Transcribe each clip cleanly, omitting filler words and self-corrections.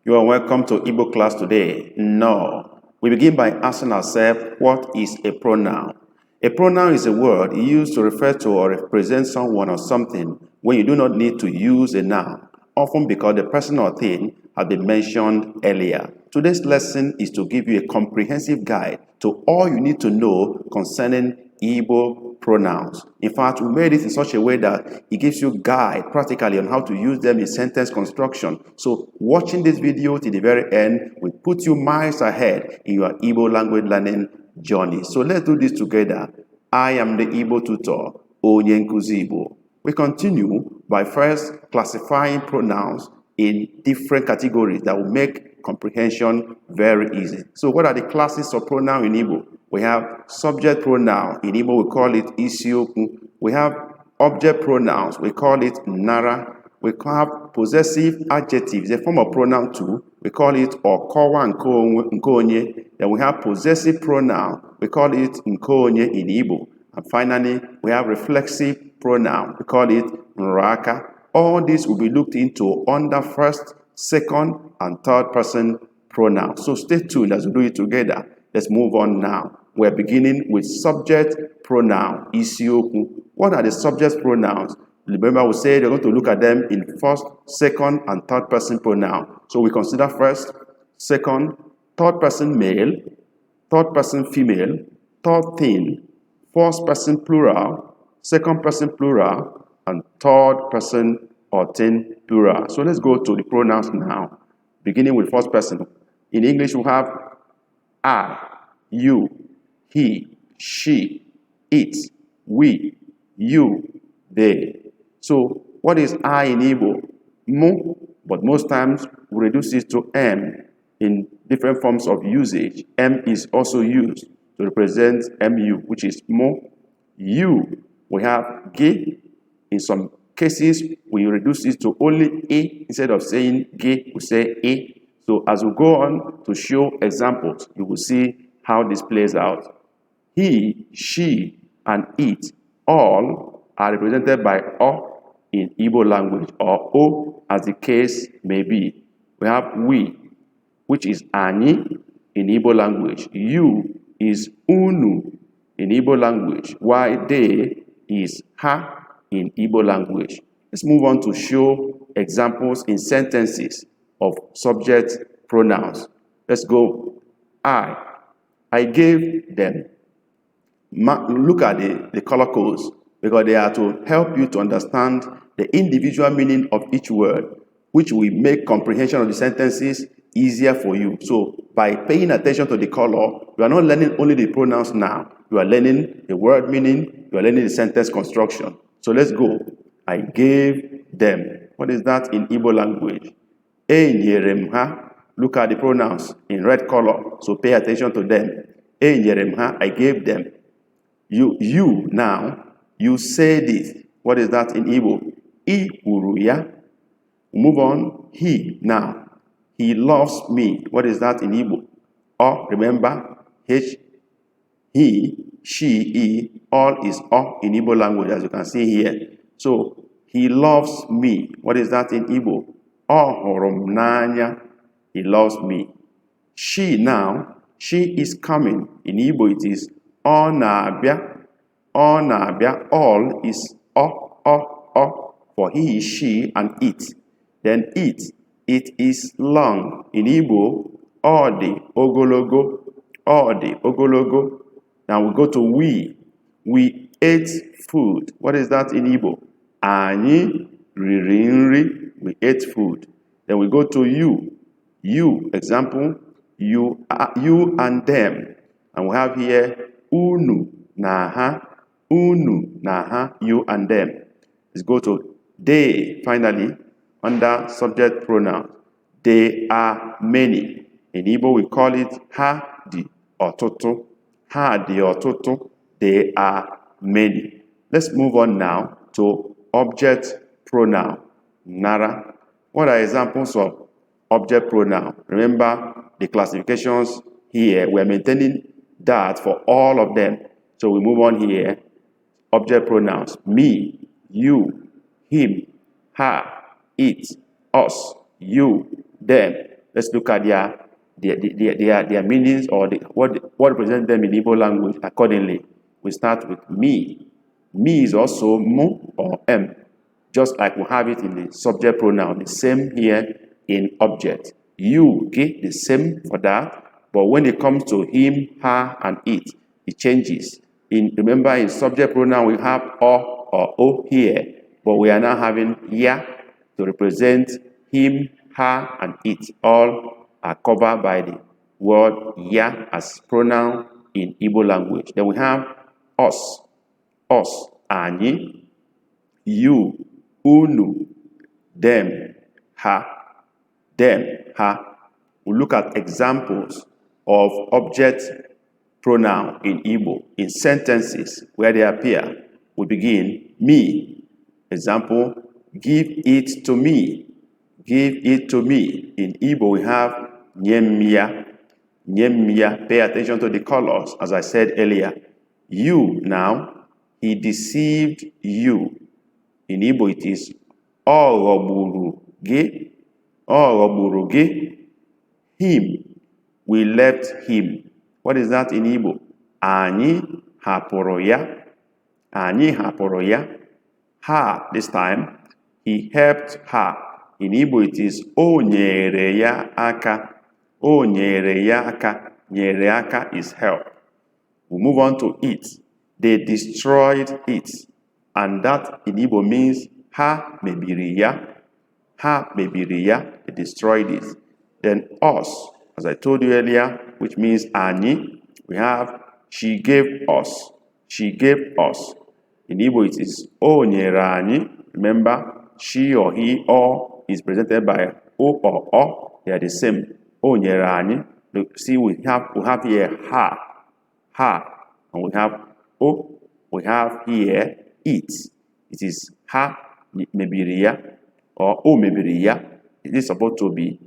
You are welcome to Igbo class today. No. We begin by asking ourselves, what is a pronoun? A pronoun is a word used to refer to or represent someone or something when you do not need to use a noun, often because the person or thing has been mentioned earlier. Today's lesson is to give you a comprehensive guide to all you need to know concerning Igbo pronouns. In fact, we made it in such a way that it gives you guide practically on how to use them in sentence construction. So watching this video to the very end will put you miles ahead in your Igbo language learning journey. So let's do this together. I am the Igbo tutor, Onye Nkuzi Igbo. We continue by first classifying pronouns in different categories that will make comprehension very easy. So what are the classes of pronoun in Igbo? We have subject pronoun. In Igbo, we call it ISI-OKWU. We have object pronouns. We call it NNARA. We have possessive adjectives, a form of pronoun too. We call it OKOWA, NKE-ONYE. Then we have possessive pronoun. We call it NKE-ONYE in Igbo. And finally, we have reflexive pronoun. We call it NRU-AKA. All this will be looked into under first, second, and third person pronouns. So stay tuned as we do it together. Let's move on now. We're beginning with subject pronoun, ISI-OKWU. What are the subject pronouns? Remember, we said we're going to look at them in first, second, and third person pronoun. So we consider first, second, third person male, third person female, third thing, first person plural, second person plural, and third person or thing plural. So let's go to the pronouns now, beginning with first person. In English, we have I, you, he, she, it, we, you, they. So what is I in Igbo? Mu, but most times we reduce it to M in different forms of usage. M is also used to represent MU, which is mu. You, we have ge. In some cases, we reduce it to only A. Instead of saying ge, we say A. So as we go on to show examples, you will see how this plays out. He, she, and it all are represented by O in Igbo language, or O as the case may be. We have we, which is Ani in Igbo language. You is Unu in Igbo language, while they is Ha in Igbo language. Let's move on to show examples in sentences of subject pronouns. Let's go. I gave them. Look at the color codes because they are to help you to understand the individual meaning of each word, which will make comprehension of the sentences easier for you. So by paying attention to the color, you are not learning only the pronouns now. You are learning the word meaning, you are learning the sentence construction. So let's go. I gave them. What is that in Igbo language? Enyerem ha. Look at the pronouns in red color. So pay attention to them. Enyerem ha. I gave them. You now, you said it. What is that in Igbo? Ikwuru ya. Move on. He now. He loves me. What is that in Igbo? O, remember? H, he, she, he, all is O in Igbo language, as you can see here. So, he loves me. What is that in Igbo? O hụrụ m n'anya. He loves me. She now, she is coming. In Igbo it is ọ na-abịa. Ọ na-abịa. All is O for he, she, and it. Then it is long. In Igbo, ọ dị ogologo. Ọ dị ogologo. Now we go to we. We ate food. What is that in Igbo? Anyị riri nri. We ate food. Then we go to you. You, example, you and them. And we have here unu na ha. Unu na ha, you and them. Let's go to they, finally, under subject pronoun. They are many. In Igbo, we call it ha di ọtụtụ. Ha di ọtụtụ. They are many. Let's move on now to object pronoun. NNARA. What are examples of object pronoun? Remember the classifications here. We're maintaining that for all of them. So we move on here. Object pronouns. Me, you, him, her, it, us, you, them, Let's look at their meanings or what represents them in Igbo language accordingly. We start with me. Me is also mu or m, just like we have it in the subject pronoun. The same here in object. You, okay, the same for that. But when it comes to him, her, and it changes. Remember, in subject pronoun we have o or o here, but we are now having ya to represent him, her, and it. All are covered by the word ya as pronoun in Igbo language. Then we have us, anyị, you, unu, them, her. We look at examples of object pronoun in Igbo in sentences where they appear. We begin me. Example, give it to me. Give it to me. In Igbo we have nyemya. Nyemya. Pay attention to the colors as I said earlier. You now, he deceived you. In Igbo it is ọghọgburu gị. Ọghọgburu gị. Him, we left him. What is that in Igbo? Anyị hapụrụ ya. Anyị hapụrụ ya. Her, this time, he helped her. In Igbo it is o nyere ya aka. O nyere ya aka. Nyere aka is help. We move on to it. They destroyed it. And that in Igbo means ha mebiri ya. Ha mebiri ya. They destroyed it. Then us, as I told you earlier, which means anyị, we have she gave us. She gave us. In Igbo it is o nyere anyị. Remember, she or he or is presented by o or o. They are the same. O nyere anyị. See, we have here her. Her. And we have o. We have here it. It is ha mebiri ya or o mebiri ya. It is supposed to be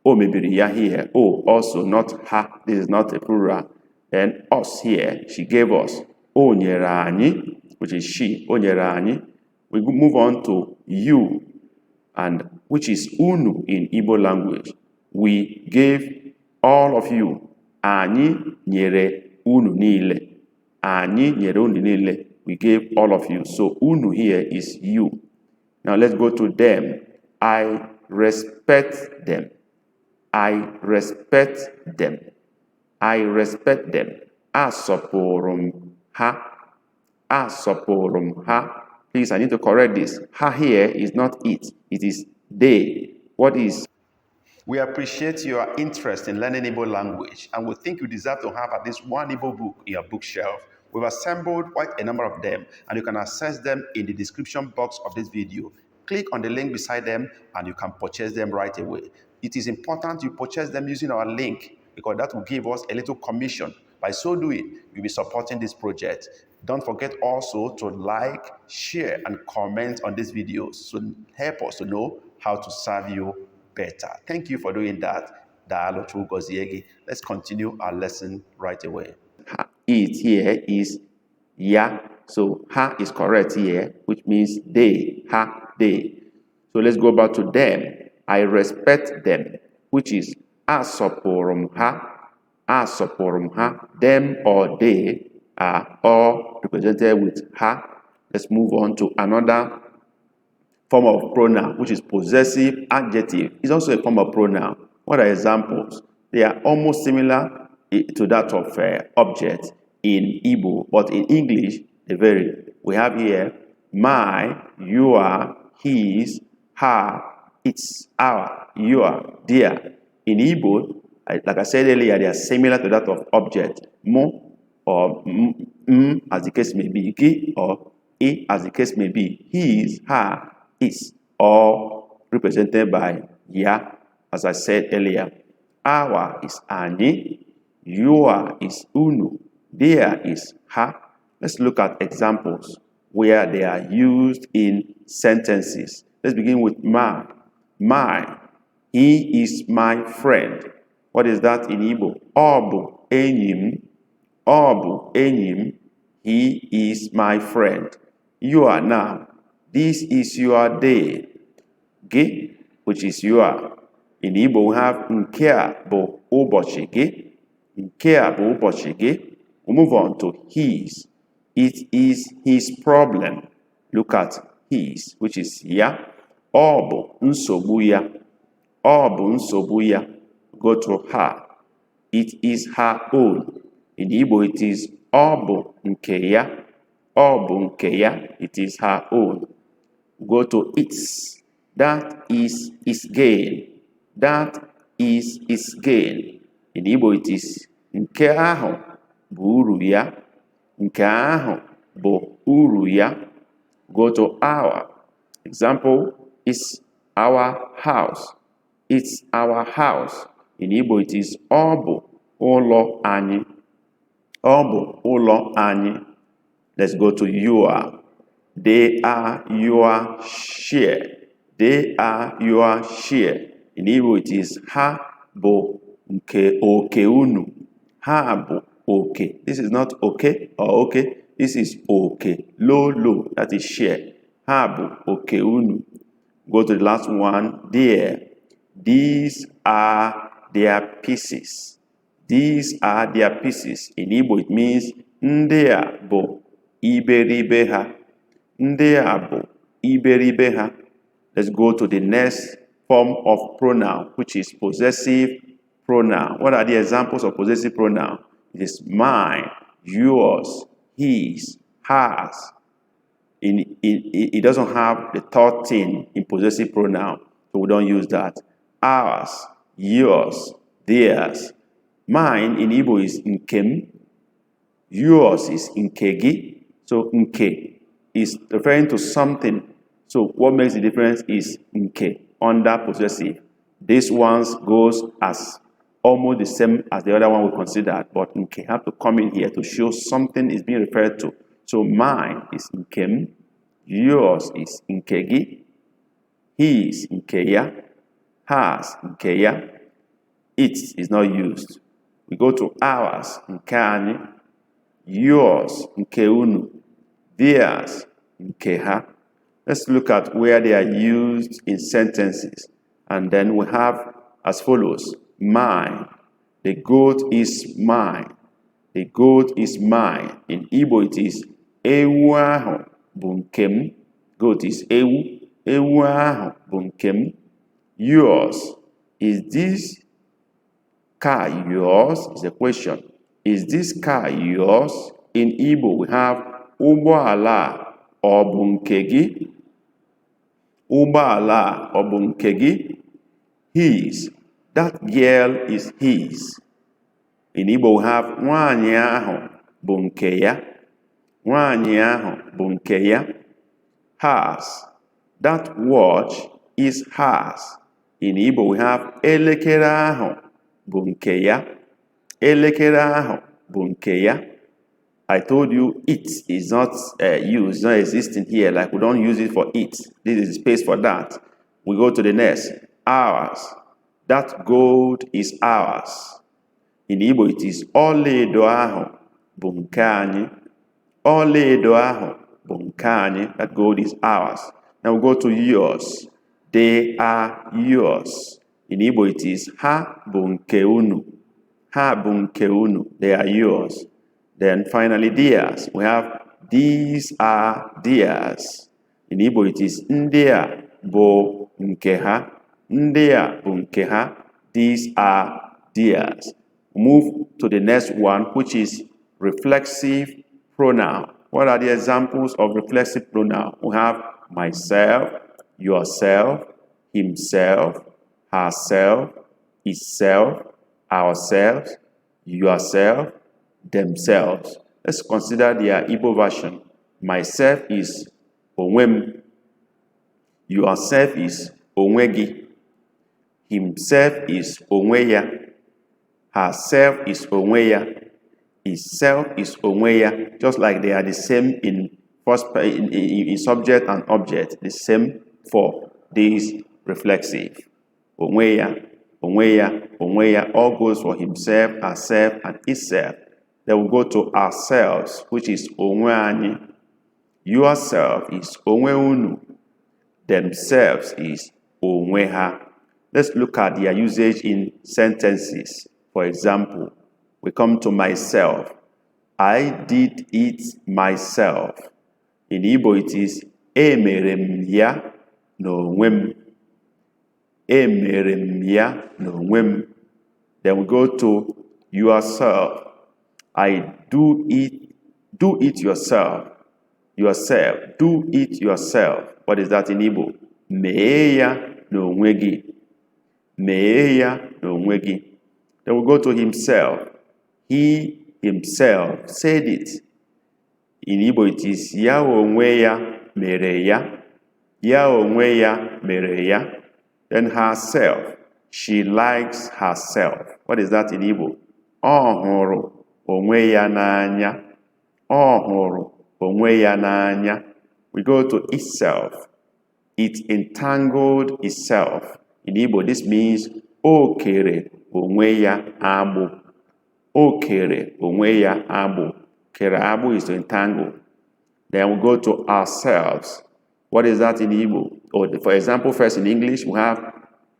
o mebiri ya here. O also, not ha. This is not a plural. And us here, she gave us. O nyere anyị, which is she. O nyere anyị. We move on to you, and which is unu in Igbo language. We gave all of you. Anyị nyere unu niile. Anyị nyere unu niile. We gave all of you. So unu here is you. Now let's go to them. I respect them. I respect them. I respect them. Asọpụrụ ha. Asọpụrụ ha. Please, I need to correct this. Ha here is not it. It is they. What is? We appreciate your interest in learning Igbo language, and we think you deserve to have at least one Igbo book in your bookshelf. We've assembled quite a number of them, and you can access them in the description box of this video. Click on the link beside them, and you can purchase them right away. It is important you purchase them using our link, because that will give us a little commission. By so doing, you'll be supporting this project. Don't forget also to like, share, and comment on these videos so help us to know how to serve you better. Thank you for doing that. Let's continue our lesson right away. It here is ya. So ha is correct here, which means they, ha, they. So let's go back to them. I respect them, which is asọpụrụ ha. Asọpụrụ ha. Them or they are all represented with ha. Let's move on to another form of pronoun, which is possessive adjective. It's also a form of pronoun. What are examples? They are almost similar to that of object in Igbo, but in English, they vary. We have here my, your, his, her, its, our, your, their. In Igbo, like I said earlier, they are similar to that of object. Mo or as the case may be. Ki or I as the case may be. His, her, its, all represented by ya, as I said earlier. Our is anyị. Your is unu. There is ha. Let's look at examples where they are used in sentences. Let's begin with my. My. He is my friend. What is that in Igbo? Obu enyim. Obu enyim. He is my friend. You are now. This is your day. Ge, which is your. In Igbo, we have nke a bụ ụbọchị gị. Nke a bụ ụbọchị gị. We move on to his. It is his problem. Look at his, which is ya. Ọ bụ nsogbu ya. Ọ bụ nsogbu ya. Go to her. It is her own. In Igbo, it is ọ bụ nke ya. Ọ bụ nke ya. It is her own. Go to its. That is its gain. That is its gain. In Igbo, it is nke ahụ bụ uru ya. Nke ahụ bụ uru ya. Go to our. Example is our house. It's our house. In Igbo, it is ọ bụ ụlọ anyị. Ọ bụ ụlọ anyị. Let's go to your. They are your share. They are your share. In Igbo, it is ha bụ nke oke unu. Ha bụ oke. This is not okay or okay. This is oke. Low, low. That is share. Ha bụ oke unu. Go to the last one. There. These are their pieces. These are their pieces. In Igbo, it means ndị a bụ iberibe ha. Ndị a bụ iberibe ha. Let's go to the next form of pronoun, which is possessive pronoun. What are the examples of possessive pronoun? It is mine, yours, his, hers. It doesn't have the third thing in possessive pronoun, so we don't use that. Ours, yours, theirs. Mine in Igbo is nkem. Yours is nkegi. So nke is referring to something. So what makes the difference is nke under possessive. This one goes as almost the same as the other one we considered, but nke have to come in here to show something is being referred to. So mine is nkem, yours is nkegi, his nkeya, hers nkeya. It is not used. We go to ours, nke anyị, yours, nke unu, theirs, nke ha. Let's look at where they are used in sentences. And then we have as follows. Mine. The goat is mine. The goat is mine. In Igbo it is ewu ahụ bụ nke m. Goat is ewu. Ewu ahụ bụ nke m. Yours. Is this car yours? Is the question. Is this car yours? In Igbo we have ụgbọala ọ bụ nke gị. Ụgbọala ọ bụ nke gị. His. That girl is his. In Igbo we have nwaanyị ahụ bụ nke ya. Nwaanyị ahụ bụ nke ya. Hers. That watch is hers. In Igbo we have elekere ahụ bụ nke ya. Elekere ahụ bụ nke ya. I told you it is not used, not existing here, like we don't use it for it. This is space for that. We go to the next. Ours. That gold is ours. In Igbo it is ọlaedo ahụ bụ nke anyị. Ọlaedo ahụ bụ nke anyị. That gold is ours. Now we go to yours. They are yours. In Igbo it is ha bụ nke unu. Ha bụ nke unu. They are yours. Then finally theirs. We have these are theirs. In Igbo it is ndị a bụ nke ha. Ndị a bụ nke ha. These are theirs. Move to the next one, which is reflexive pronoun. What are the examples of reflexive pronoun? We have myself, yourself, himself, herself, itself, ourselves, yourself, themselves. Let's consider their Igbo version. Myself is onwem. Yourself is onwegi. Himself is onweya. Herself is onweya. Itself is onweya. Just like they are the same in subject and object, the same for this reflexive. Onweya, onweya, onweya, all goes for himself, herself, and itself. Then we go to ourselves, which is onwe anyị. Yourself is onwe unu. Themselves is onwe ha. Let's look at their usage in sentences. For example, we come to myself. I did it myself. In Igbo, it is emere m ya n'onwe m. Emere m ya n'onwe m. Then we go to yourself. I do it yourself. Yourself. Do it yourself. What is that in Igbo? Mee ya n'onwe gị. Mee ya n'onwe gị. Then we go to himself. He himself said it. In Igbo it is ya onwe ya mere ya. Ya onwe ya mere ya. Then herself. She likes herself. What is that in Igbo? Ọ hụrụ onwe ya n'anya. Ọ hụrụ onwe ya n'anya. We go to itself. It entangled itself. In Igbo, this means o kere onwe ya agbụ. O kere onwe ya agbụ. Kere agbụ is to entangle. Then we go to ourselves. What is that in Igbo? Or for example, first in English, we have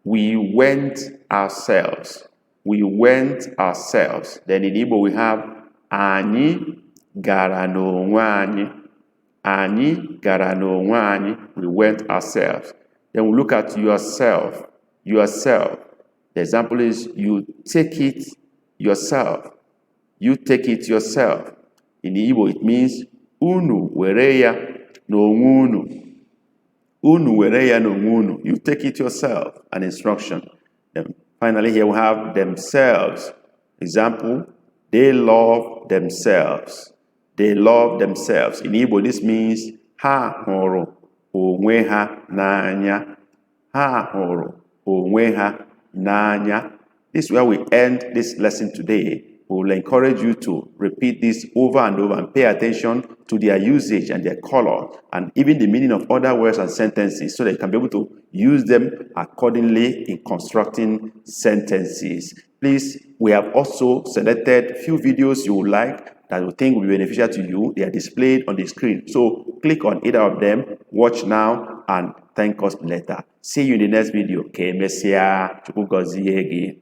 we went ourselves. We went ourselves. Then in Igbo, we have anyị gara n'onwe anyị. Anyị gara n'onwe anyị. We went ourselves. Then we look at yourself. Yourself. The example is you take it yourself. You take it yourself. In Igbo, it means unu were ya n'onwe unu. Unu were ya n'onwe unu. You take it yourself. An instruction. Then finally, here we have themselves. Example, they love themselves. They love themselves. In Igbo, this means ha hụrụ onwe ha n'anya. Ha hụrụ onwe ha n'anya. This is where we end this lesson today. We will encourage you to repeat this over and over and pay attention to their usage and their color and even the meaning of other words and sentences so that you can be able to use them accordingly in constructing sentences. Please, we have also selected few videos you would like that you think will be beneficial to you. They are displayed on the screen. So click on either of them, watch now, and thank us later. See you in the next video. Ke mesia, Chukwu gozie gị.